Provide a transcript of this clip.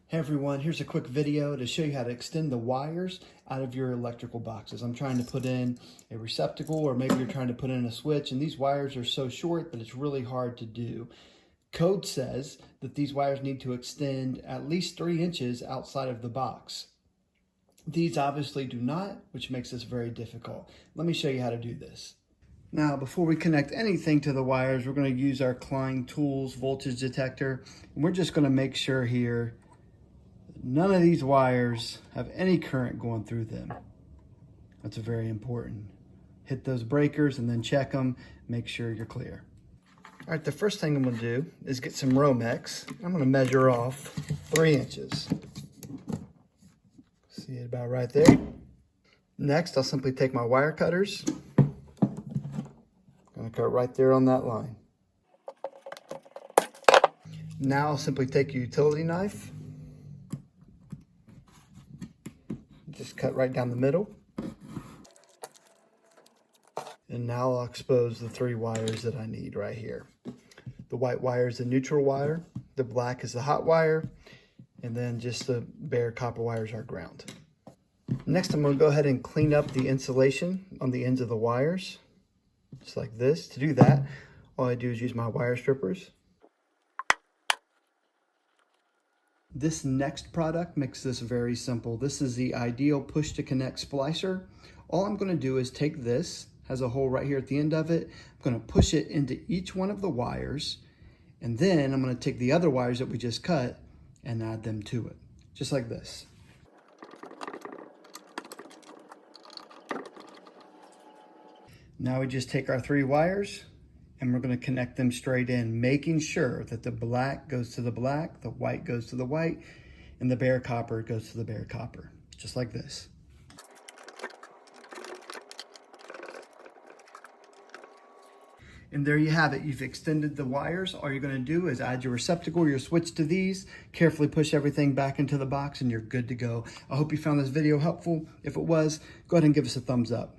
Hey everyone, here's a quick video to show you how to extend the wires out of your electrical boxes. I'm trying to put in a receptacle, or maybe you're trying to put in a switch, and these wires are so short that it's really hard to do. Code says that these wires need to extend at least 3 inches outside of the box. These obviously do not, which makes this very difficult. Let me show you how to do this. Now, before we connect anything to the wires, we're going to use our Klein Tools voltage detector, and we're just going to make sure here none of these wires have any current going through them. That's very important. Hit those breakers and then check them, make sure you're clear. All right, the first thing I'm gonna do is get some Romex. I'm gonna measure off 3 inches. See it about right there. Next, I'll simply take my wire cutters. Gonna cut right there on that line. Now I'll simply take a utility knife. Just cut right down the middle. And now I'll expose the 3 wires that I need right here. The white wire is the neutral wire, the black is the hot wire, and then just the bare copper wires are ground. Next, I'm going to go ahead and clean up the insulation on the ends of the wires, just like this. To do that, all I do is use my wire strippers. This next product makes this very simple. This is the Ideal Push to Connect Splicer. All I'm going to do is take this, has a hole right here at the end of it. I'm going to push it into each one of the wires, and then I'm going to take the other wires that we just cut and add them to it, just like this. Now we just take our 3 wires and we're going to connect them straight in, making sure that the black goes to the black, the white goes to the white, and the bare copper goes to the bare copper, just like this. And there you have it. You've extended the wires. All you're going to do is add your receptacle, your switch to these, carefully push everything back into the box, and you're good to go. I hope you found this video helpful. If it was, go ahead and give us a thumbs up.